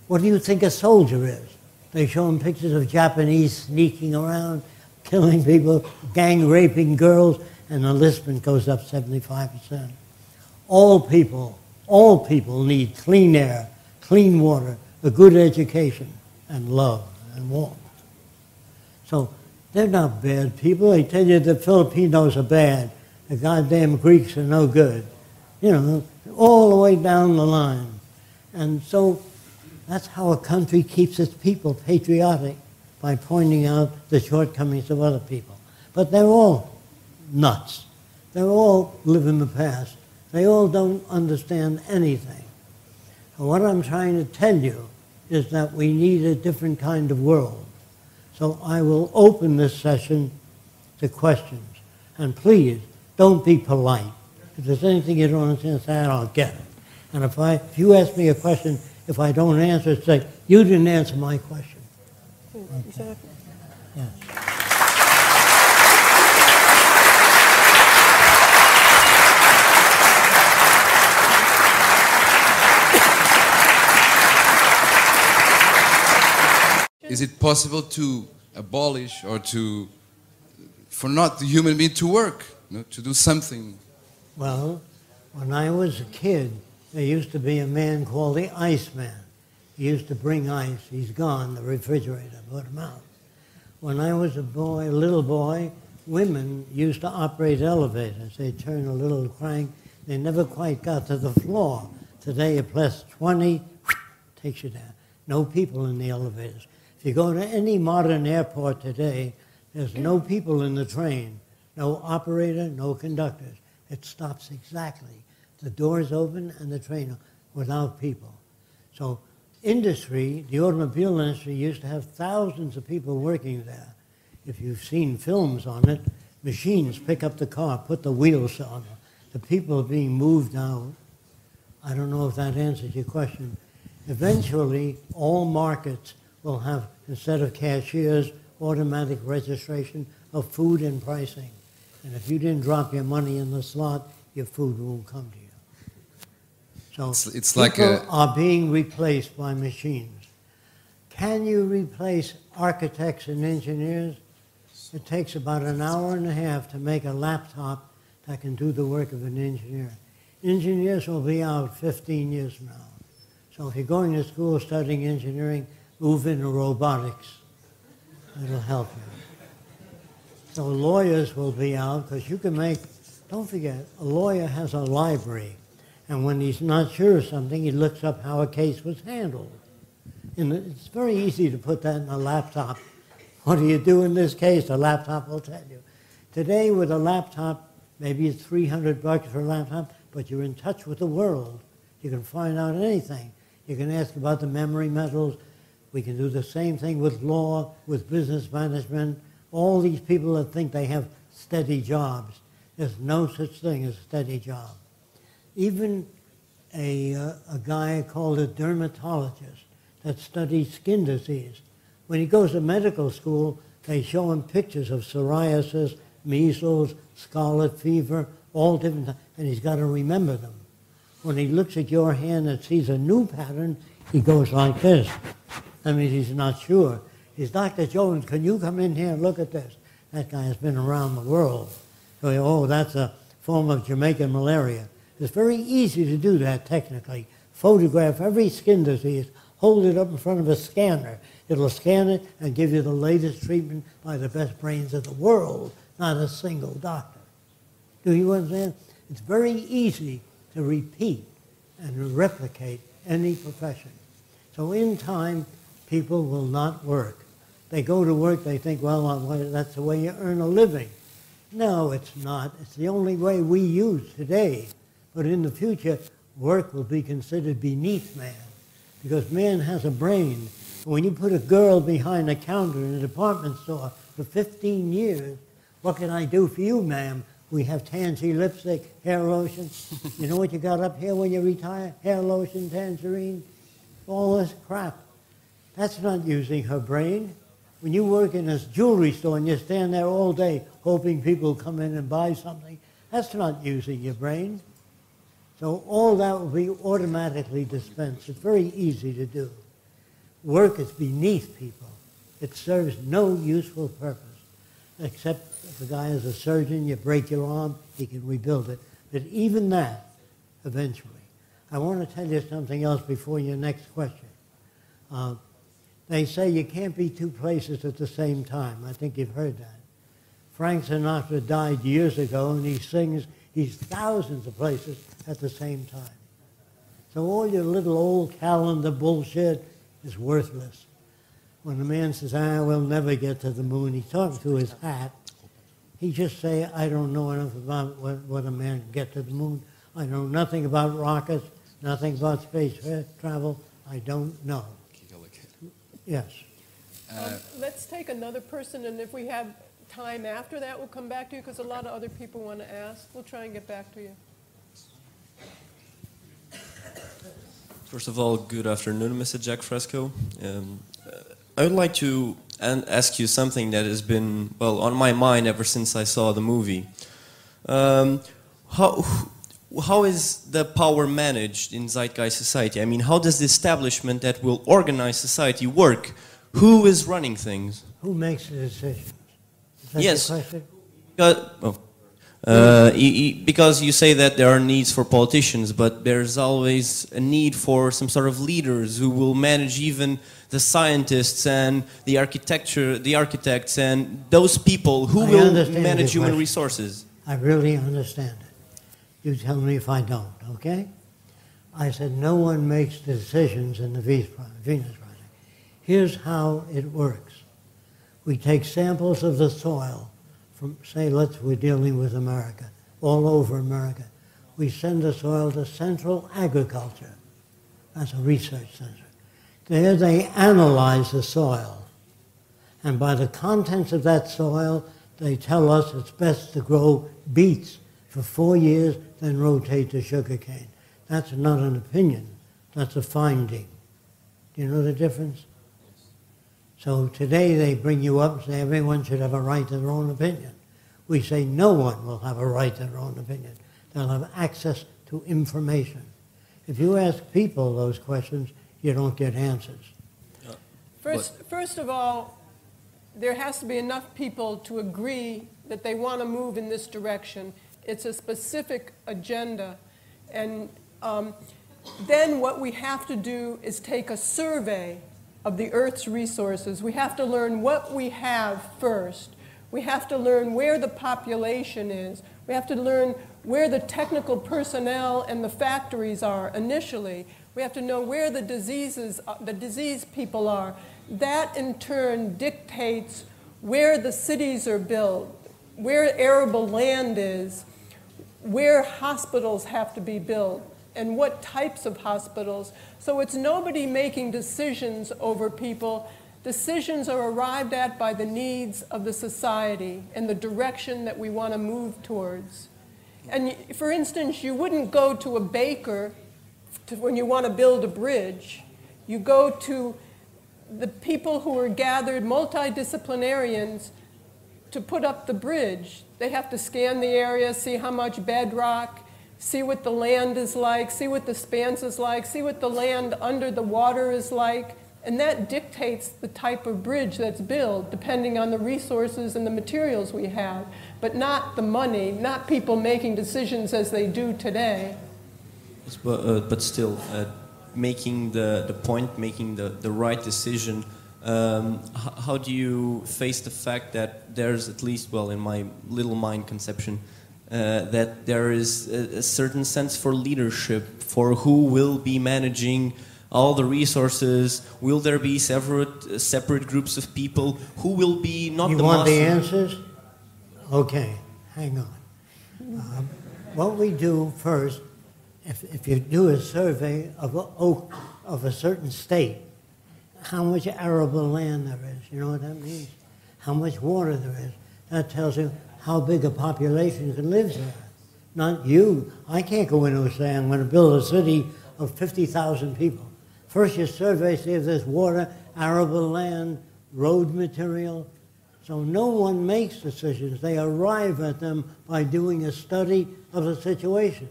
What do you think a soldier is? They show them pictures of Japanese sneaking around, killing people, gang raping girls, and enlistment goes up 75%. All people need clean air, clean water, a good education, and love and warmth. So they're not bad people. They tell you the Filipinos are bad. The goddamn Greeks are no good. You know, all the way down the line. And so that's how a country keeps its people patriotic, by pointing out the shortcomings of other people. But they're all nuts. They all live in the past. They all don't understand anything. And what I'm trying to tell you is that we need a different kind of world. So I will open this session to questions. And please, don't be polite. If there's anything you don't understand, say, I don't get it. And if you ask me a question, if I don't answer it, say, you didn't answer my question. Okay. Exactly. Yes. Is it possible to abolish or for not the human being to work, you know, to do something? Well, when I was a kid, there used to be a man called the Iceman. He used to bring ice. He's gone, the refrigerator, put him out. When I was a little boy, women used to operate elevators. They'd turn a little crank. They never quite got to the floor. Today, you press 20, takes you down. No people in the elevators. If you go to any modern airport today, there's no people in the train. No operator, no conductors. It stops exactly. The doors open and the train without people. So industry, the automobile industry, used to have thousands of people working there. If you've seen films on it, machines pick up the car, put the wheels on it. The people are being moved out. I don't know if that answers your question. Eventually, all markets will have, instead of cashiers, automatic registration of food and pricing. And if you didn't drop your money in the slot, your food won't come to you. So it's like people are being replaced by machines. Can you replace architects and engineers? It takes about an hour and a half to make a laptop that can do the work of an engineer. Engineers will be out 15 years from now. So if you're going to school studying engineering, move into robotics. It'll help you. So lawyers will be out because you can make, don't forget, a lawyer has a library. And when he's not sure of something, he looks up how a case was handled. And it's very easy to put that in a laptop. What do you do in this case? The laptop will tell you. Today with a laptop, maybe it's $300 for a laptop, but you're in touch with the world. You can find out anything. You can ask about the memory metals. We can do the same thing with law, with business management. All these people that think they have steady jobs. There's no such thing as a steady job. Even a guy called a dermatologist that studies skin disease. When he goes to medical school, they show him pictures of psoriasis, measles, scarlet fever, all different, and he's got to remember them. When he looks at your hand and sees a new pattern, he goes like this. I mean, he's not sure. He's, Dr. Jones, can you come in here and look at this? That guy has been around the world. So, oh, that's a form of Jamaican malaria. It's very easy to do that technically. Photograph every skin disease, hold it up in front of a scanner. It'll scan it and give you the latest treatment by the best brains of the world, not a single doctor. Do you understand? It's very easy to repeat and replicate any profession. So in time, people will not work. They go to work, they think, well, that's the way you earn a living. No, it's not. It's the only way we use today. But in the future, work will be considered beneath man, because man has a brain. When you put a girl behind a counter in a department store for 15 years, what can I do for you, ma'am? We have tansy lipstick, hair lotion. You know what you got up here when you retire? Hair lotion, tangerine, all this crap. That's not using her brain. When you work in this jewelry store and you stand there all day hoping people come in and buy something, that's not using your brain. So all that will be automatically dispensed. It's very easy to do. work is beneath people. It serves no useful purpose, except if a guy is a surgeon, you break your arm, he can rebuild it. But even that, eventually. I want to tell you something else before your next question. They say you can't be two places at the same time. I think you've heard that. Frank Sinatra died years ago, and he sings, he's thousands of places at the same time. So all your little old calendar bullshit is worthless. When a man says, we'll never get to the moon, he's talking to his hat. He just say, I don't know enough about what a man can get to the moon. I know nothing about rockets, nothing about space travel. I don't know. Yes. Let's take another person, and if we have time after that, we'll come back to you, because a lot of other people want to ask. We'll try and get back to you. First of all, good afternoon, Mr. Jack Fresco. I would like to ask you something that has been, well, on my mind ever since I saw the movie. How is the power managed in Zeitgeist society? I mean, how does the establishment that will organize society work? Who is running things? Who makes the decisions? Is that Yes. the question? Because you say that there are needs for politicians, but there's always a need for some sort of leaders who will manage even the scientists and the architects and those people who will manage human resources. I really understand it. You tell me if I don't, okay? I said no one makes decisions in the Venus Project. Here's how it works. We take samples of the soil from, say, we're dealing with America, all over America. We send the soil to Central Agriculture. That's a research center. There they analyze the soil. And by the contents of that soil, they tell us it's best to grow beets for 4 years, then rotate to sugarcane. That's not an opinion. That's a finding. Do you know the difference? So today they bring you up and say everyone should have a right to their own opinion. We say no one will have a right to their own opinion. They'll have access to information. If you ask people those questions, you don't get answers. First of all, there has to be enough people to agree that they want to move in this direction. It's a specific agenda. And then what we have to do is take a survey of the Earth's resources. We have to learn what we have first. We have to learn where the population is. We have to learn where the technical personnel and the factories are initially. We have to know where the disease people are. That in turn dictates where the cities are built, where arable land is, where hospitals have to be built, and what types of hospitals. So it's nobody making decisions over people. Decisions are arrived at by the needs of the society and the direction that we want to move towards. And for instance, you wouldn't go to a baker when you want to build a bridge. You go to the people who are gathered, multidisciplinarians, to put up the bridge. They have to scan the area, see how much bedrock, see what the land is like, see what the spans is like, see what the land under the water is like, and that dictates the type of bridge that's built, depending on the resources and the materials we have, but not the money, not people making decisions as they do today. But still, making the point, making the right decision, how do you face the fact that there's at least, well, in my little mind conception, that there is a certain sense for leadership, for who will be managing all the resources? Will there be separate groups of people who will be not the master? You want the answers? Okay, hang on. What we do first, if you do a survey of a certain state, how much arable land there is, you know what that means? How much water there is. That tells you how big a population can live there. Not you. I can't go in and say I'm going to build a city of 50,000 people. First you survey, see if there's water, arable land, road material. So no one makes decisions. They arrive at them by doing a study of the situation.